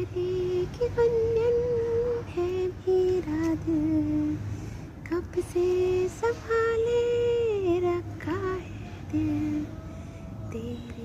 भंवरे की गुंजन है मेरा दिल, कब से संभाले रखा है दिल तेरे